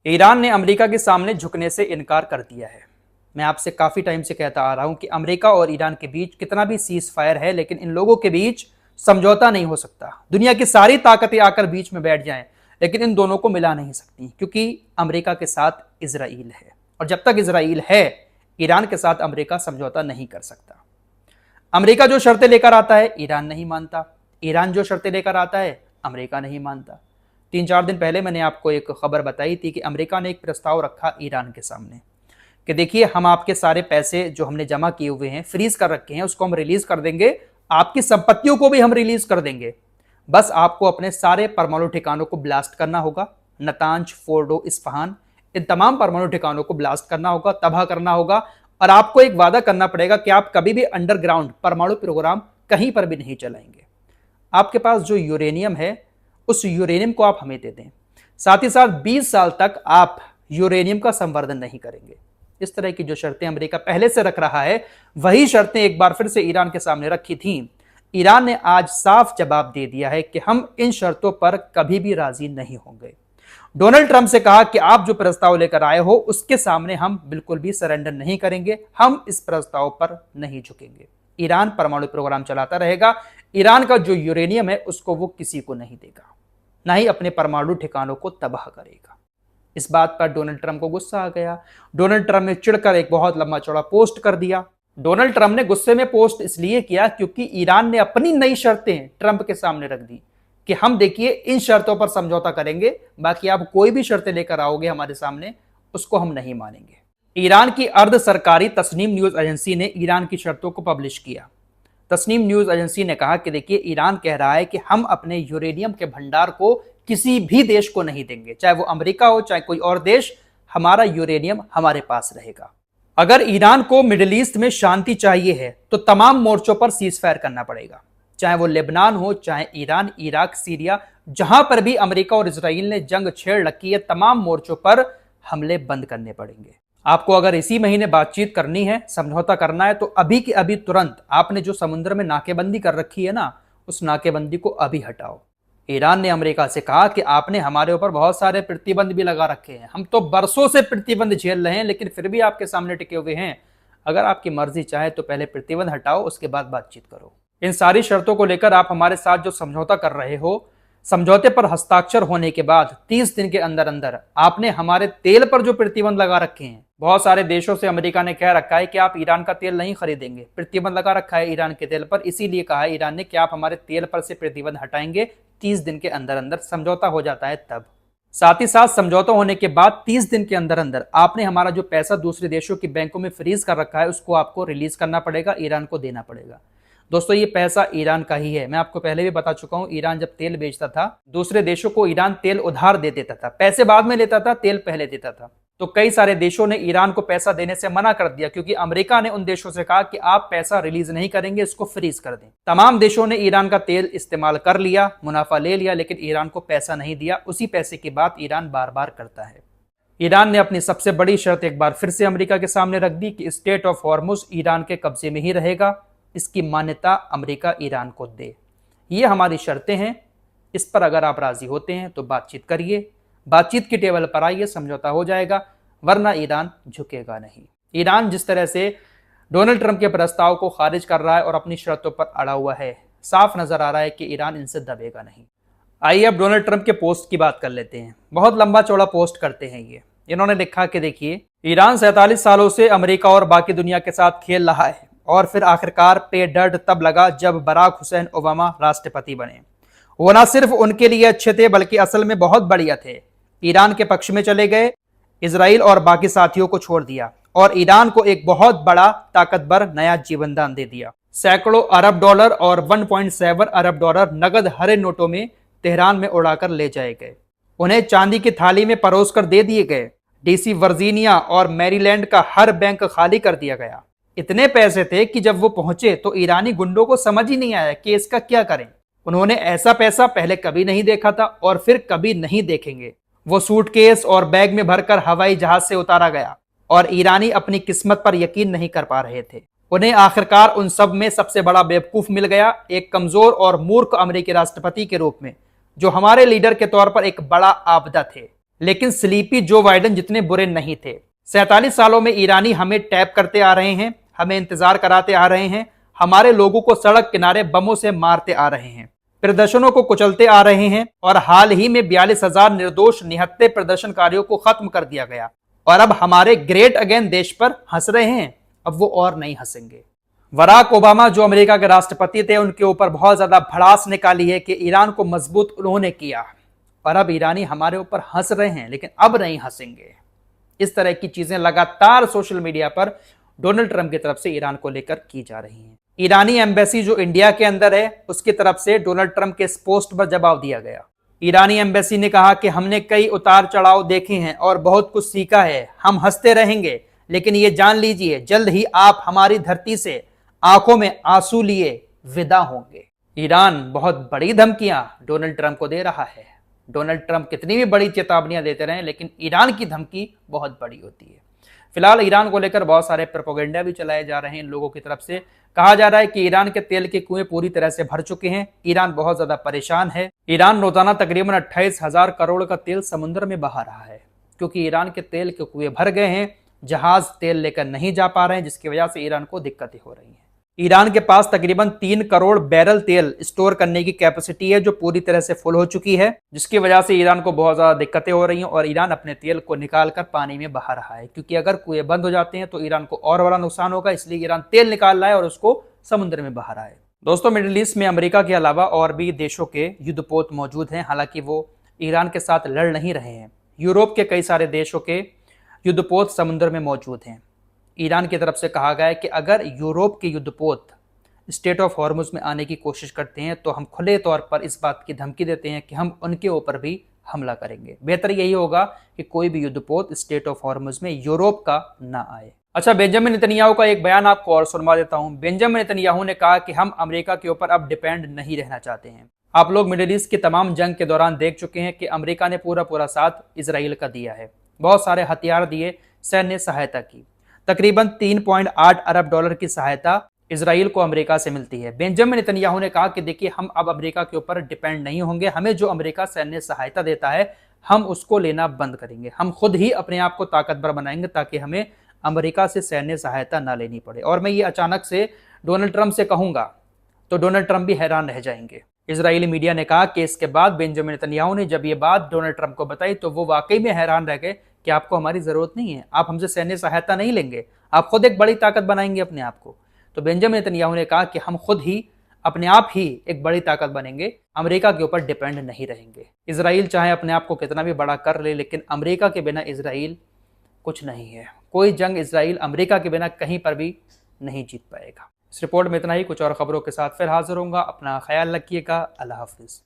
Iran ने America के सामने झुकने से इनकार कर दिया है। मैं आपसे काफी टाइम से कहता आ रहा हूं कि अमेरिका और ईरान के बीच कितना भी सीज फायर है, लेकिन इन लोगों के बीच समझौता नहीं हो सकता। दुनिया की सारी ताकतें आकर बीच में बैठ जाएं, लेकिन इन दोनों को मिला नहीं सकती, क्योंकि अमेरिका के साथ इजराइल है और जब तक इजराइल है, ईरान के साथ अमेरिका समझौता नहीं कर सकता। अमेरिका जो शर्तें लेकर आता है, ईरान नहीं मानता। ईरान जो शर्तें लेकर आता है, अमेरिका नहीं मानता। 3-4 दिन पहले मैंने आपको एक खबर बताई थी कि अमेरिका ने एक प्रस्ताव रखा ईरान के सामने कि देखिए, हम आपके सारे पैसे जो हमने जमा किए हुए हैं, फ्रीज कर रखे हैं, उसको हम रिलीज कर देंगे, आपकी संपत्तियों को भी हम रिलीज कर देंगे। बस आपको अपने सारे परमाणु ठिकानों को ब्लास्ट करना होगा। नतांज, फोर्डो, इस्फहान, इन तमाम परमाणु ठिकानों को ब्लास्ट करना होगा, तबाह करना होगा। और आपको एक वादा करना पड़ेगा कि आप कभी भी अंडरग्राउंड परमाणु प्रोग्राम कहीं पर भी नहीं चलाएंगे। आपके पास जो यूरेनियम है, उस यूरेनियम को आप हमें दे दें। साथ ही साथ 20 साल तक आप यूरेनियम का संवर्धन नहीं करेंगे। इस तरह की जो शर्तें अमेरिका पहले से रख रहा है, वही शर्तें एक बार फिर से ईरान के सामने रखी थीं। ईरान ने आज साफ जवाब दे दिया है कि हम इन शर्तों पर कभी भी राजी नहीं होंगे। डोनाल्ड ट्रंप से कहा कि आप जो प्रस्ताव लेकर आए हो, उसके सामने हम बिल्कुल भी सरेंडर नहीं करेंगे, हम इस प्रस्ताव पर नहीं झुकेंगे। ईरान परमाणु प्रोग्राम चलाता रहेगा। ईरान का जो यूरेनियम है, उसको वो किसी को नहीं देगा, ना ही अपने परमाणु ठिकानों को तबाह करेगा। इस बात पर डोनाल्ड ट्रंप को गुस्सा आ गया। डोनाल्ड ट्रंप ने चिढ़कर एक बहुत लंबा चौड़ा पोस्ट कर दिया। डोनाल्ड ट्रंप ने गुस्से में पोस्ट इसलिए किया क्योंकि ईरान ने अपनी नई शर्तें ट्रंप के सामने रख दी कि हम देखिए, इन शर्तों पर समझौता करेंगे, बाकी आप कोई भी शर्तें लेकर आओगे हमारे सामने, उसको हम नहीं मानेंगे। ईरान की अर्ध सरकारी तस्नीम न्यूज एजेंसी ने ईरान की शर्तों को पब्लिश किया। तस्नीम न्यूज एजेंसी ने कहा कि देखिए, ईरान कह रहा है कि हम अपने यूरेनियम के भंडार को किसी भी देश को नहीं देंगे, चाहे वो अमेरिका हो, चाहे कोई और देश, हमारा यूरेनियम हमारे पास रहेगा। अगर ईरान को मिडिल ईस्ट में शांति चाहिए है, तो तमाम मोर्चों पर सीज फायर करना पड़ेगा, चाहे वो लेबनान हो, चाहे ईरान, इराक, सीरिया, जहां पर भी अमेरिका और इजराइल ने जंग छेड़ रखी है, तमाम मोर्चों पर हमले बंद करने पड़ेंगे। आपको अगर इसी महीने बातचीत करनी है, समझौता करना है, तो अभी के अभी तुरंत आपने जो समुद्र में नाकेबंदी कर रखी है ना, उस नाकेबंदी को अभी हटाओ। ईरान ने अमेरिका से कहा कि आपने हमारे ऊपर बहुत सारे प्रतिबंध भी लगा रखे हैं, हम तो बरसों से प्रतिबंध झेल रहे हैं, लेकिन फिर भी आपके सामने टिके हुए हैं। अगर आपकी मर्जी चाहे तो पहले प्रतिबंध हटाओ, उसके बाद बातचीत करो। इन सारी शर्तों को लेकर आप हमारे साथ जो समझौता कर रहे हो, समझौते पर हस्ताक्षर होने के बाद 30 दिन के अंदर अंदर आपने हमारे तेल पर जो प्रतिबंध लगा रखे हैं, बहुत सारे देशों से अमेरिका ने कह रखा है कि आप ईरान का तेल नहीं खरीदेंगे, प्रतिबंध लगा रखा है ईरान के तेल पर। इसीलिए कहा है ईरान ने कि आप हमारे तेल पर से प्रतिबंध हटाएंगे, 30 दिन के अंदर अंदर समझौता हो जाता है तब। साथ ही साथ समझौता होने के बाद 30 दिन के अंदर अंदर आपने हमारा जो पैसा दूसरे देशों की बैंकों में फ्रीज कर रखा है, उसको आपको रिलीज करना पड़ेगा, ईरान को देना पड़ेगा। दोस्तों, ये पैसा ईरान का ही है। मैं आपको पहले भी बता चुका हूं, ईरान जब तेल बेचता था दूसरे देशों को, ईरान तेल उधार दे देता था, पैसे बाद में लेता था, तेल पहले देता था। तो कई सारे देशों ने ईरान को पैसा देने से मना कर दिया, क्योंकि अमेरिका ने उन देशों से कहा कि आप पैसा रिलीज नहीं करेंगे, इसको फ्रीज कर दें। तमाम देशों ने ईरान का तेल इस्तेमाल कर लिया, मुनाफा ले लिया, लेकिन ईरान को पैसा नहीं दिया। उसी पैसे की बात ईरान बार बार करता है। ईरान ने अपनी सबसे बड़ी शर्त एक बार फिर से अमेरिका के सामने रख दी कि स्टेट ऑफ हॉर्मुज ईरान के कब्जे में ही रहेगा, इसकी मान्यता अमेरिका ईरान को दे। ये हमारी शर्तें हैं। इस पर अगर आप राजी होते हैं तो बातचीत करिए, बातचीत की टेबल पर आइए, समझौता हो जाएगा, वरना ईरान झुकेगा नहीं। ईरान जिस तरह से डोनाल्ड ट्रंप के प्रस्ताव को खारिज कर रहा है और अपनी शर्तों पर अड़ा हुआ है, साफ नजर आ रहा है कि ईरान इनसे दबेगा नहीं। आइए अब डोनाल्ड ट्रंप के पोस्ट की बात कर लेते हैं। बहुत लंबा चौड़ा पोस्ट करते हैं ये। इन्होंने लिखा कि देखिए, ईरान 47 सालों से अमेरिका और बाकी दुनिया के साथ खेल रहा है, और फिर आखिरकार पे दर्द तब लगा जब बराक हुसैन ओबामा राष्ट्रपति बने। वो ना सिर्फ उनके लिए अच्छे थे, बल्कि असल में बहुत बढ़िया थे। ईरान के पक्ष में चले गए, इजराइल और बाकी साथियों को छोड़ दिया, और ईरान को एक बहुत बड़ा ताकतवर नया जीवन दान दे दिया। सैकड़ों अरब डॉलर और 1.7 अरब डॉलर नगद हरे नोटों में तेहरान में उड़ाकर ले जाए गए। उन्हें चांदी की थाली में परोस कर दे दिए गए। डीसी, वर्जीनिया और मैरीलैंड का हर बैंक खाली कर दिया गया। इतने पैसे थे कि जब वो पहुंचे तो ईरानी गुंडों को समझ ही नहीं आया कि इसका क्या करें। उन्होंने ऐसा पैसा पहले कभी नहीं देखा था और फिर कभी नहीं देखेंगे। वो सूटकेस और बैग में भरकर हवाई जहाज से उतारा गया, और ईरानी अपनी किस्मत पर यकीन नहीं कर पा रहे थे। उन्हें आखिरकार उन सब में सबसे बड़ा बेवकूफ मिल गया, एक कमजोर और मूर्ख अमेरिकी राष्ट्रपति के रूप में, जो हमारे लीडर के तौर पर एक बड़ा आपदा थे। लेकिन स्लीपी जो बाइडेन जितने बुरे नहीं थे। 47 सालों में ईरानी हमें टैप करते आ रहे हैं, हमें इंतजार कराते आ रहे हैं, हमारे लोगों को सड़क किनारे बमों से मारते आ रहे हैं, प्रदर्शनों को कुचलते आ रहे हैं, और हाल ही में 42,000 निर्दोष निहत्थे प्रदर्शनकारियों को खत्म कर दिया गया। और अब हमारे ग्रेट अगेन देश पर हंस रहे हैं, अब वो और नहीं हंसेंगे। बराक ओबामा जो अमेरिका के राष्ट्रपति थे, उनके ऊपर बहुत ज्यादा भड़ास निकाली है कि ईरान को मजबूत उन्होंने किया, और अब ईरानी हमारे ऊपर हंस रहे हैं, लेकिन अब नहीं हंसेंगे। इस तरह की चीजें लगातार सोशल मीडिया पर डोनाल्ड ट्रंप की तरफ से ईरान को लेकर की जा रही हैं। ईरानी एम्बेसी जो इंडिया के अंदर है, उसकी तरफ से डोनाल्ड ट्रंप के इस पोस्ट पर जवाब दिया गया। ईरानी एम्बेसी ने कहा कि हमने कई उतार चढ़ाव देखे हैं और बहुत कुछ सीखा है, हम हंसते रहेंगे, लेकिन ये जान लीजिए जल्द ही आप हमारी धरती से आंखों में आंसू लिए विदा होंगे। ईरान बहुत बड़ी धमकियां डोनाल्ड ट्रंप को दे रहा है। डोनाल्ड ट्रंप कितनी भी बड़ी चेतावनियां देते रहे, लेकिन ईरान की धमकी बहुत बड़ी होती है। फिलहाल ईरान को लेकर बहुत सारे प्रोपेगेंडा भी चलाए जा रहे हैं लोगों की तरफ से। कहा जा रहा है कि ईरान के तेल के कुएं पूरी तरह से भर चुके हैं, ईरान बहुत ज्यादा परेशान है। ईरान रोजाना तकरीबन 28,000 करोड़ का तेल समुद्र में बहा रहा है, क्योंकि ईरान के तेल के कुएं भर गए हैं, जहाज तेल लेकर नहीं जा पा रहे हैं, जिसकी वजह से ईरान को दिक्कतें हो रही हैं। ईरान के पास तकरीबन 3 करोड़ बैरल तेल स्टोर करने की कैपेसिटी है, जो पूरी तरह से फुल हो चुकी है, जिसकी वजह से ईरान को बहुत ज्यादा दिक्कतें हो रही हैं, और ईरान अपने तेल को निकालकर पानी में बहा रहा है, क्योंकि अगर कुएं बंद हो जाते हैं तो ईरान को और बड़ा नुकसान होगा। इसलिए ईरान तेल निकाल रहा है और उसको समुद्र में बहा रहा है। दोस्तों, मिडिल ईस्ट में अमेरिका के अलावा और भी देशों के युद्धपोत मौजूद हैं, हालांकि वो ईरान के साथ लड़ नहीं रहे हैं। यूरोप के कई सारे देशों के युद्धपोत समुद्र में मौजूद हैं। ईरान की तरफ से कहा गया है कि अगर यूरोप के युद्धपोत स्टेट ऑफ हॉर्मुज में आने की कोशिश करते हैं तो हम खुले तौर पर इस बात की धमकी देते हैं कि हम उनके ऊपर भी हमला करेंगे। बेहतर यही होगा कि कोई भी युद्धपोत स्टेट ऑफ हॉर्मुज में यूरोप का ना आए। अच्छा, बेंजामिन नेतन्याहू का एक बयान आपको और सुनवा देता हूं। बेंजामिन नेतन्याहू ने कहा कि हम अमेरिका के ऊपर अब डिपेंड नहीं रहना चाहते हैं। आप लोग मिडिल ईस्ट की तमाम जंग के दौरान देख चुके हैं कि अमेरिका ने पूरा साथ इसराइल का दिया है, बहुत सारे हथियार दिए, सैन्य सहायता की। तकरीबन 3.8 अरब डॉलर की सहायता इजराइल को अमेरिका से मिलती है। बेंजामिन नेतन्याहू ने कहा कि देखिए, हम अब अमेरिका के ऊपर डिपेंड नहीं होंगे, हमें जो अमेरिका सैन्य सहायता देता है हम उसको लेना बंद करेंगे, हम खुद ही अपने आप को ताकतवर बनाएंगे ताकि हमें अमेरिका से सैन्य सहायता ना लेनी पड़े। और मैं ये अचानक से डोनाल्ड ट्रंप से कहूंगा तो डोनाल्ड ट्रंप भी हैरान रह जाएंगे। इजरायली मीडिया ने कहा कि इसके बाद बेंजामिन नेतन्याहू ने जब ये बात डोनाल्ड ट्रंप को बताई तो वो वाकई में हैरान रह गए कि आपको हमारी जरूरत नहीं है, आप हमसे सैन्य सहायता नहीं लेंगे, आप खुद एक बड़ी ताकत बनाएंगे अपने आप को। तो बेंजामिन नेतन्याहू ने कहा कि हम खुद ही अपने आप ही एक बड़ी ताकत बनेंगे, अमेरिका के ऊपर डिपेंड नहीं रहेंगे। इजराइल चाहे अपने आप को कितना भी बड़ा कर ले, लेकिन अमेरिका के बिना इजराइल कुछ नहीं है। कोई जंग इजराइल अमेरिका के बिना कहीं पर भी नहीं जीत पाएगा। इस रिपोर्ट में इतना ही। कुछ और खबरों के साथ फिर हाजिर होऊंगा। अपना ख्याल रखिएगा। अल्लाह हाफिज।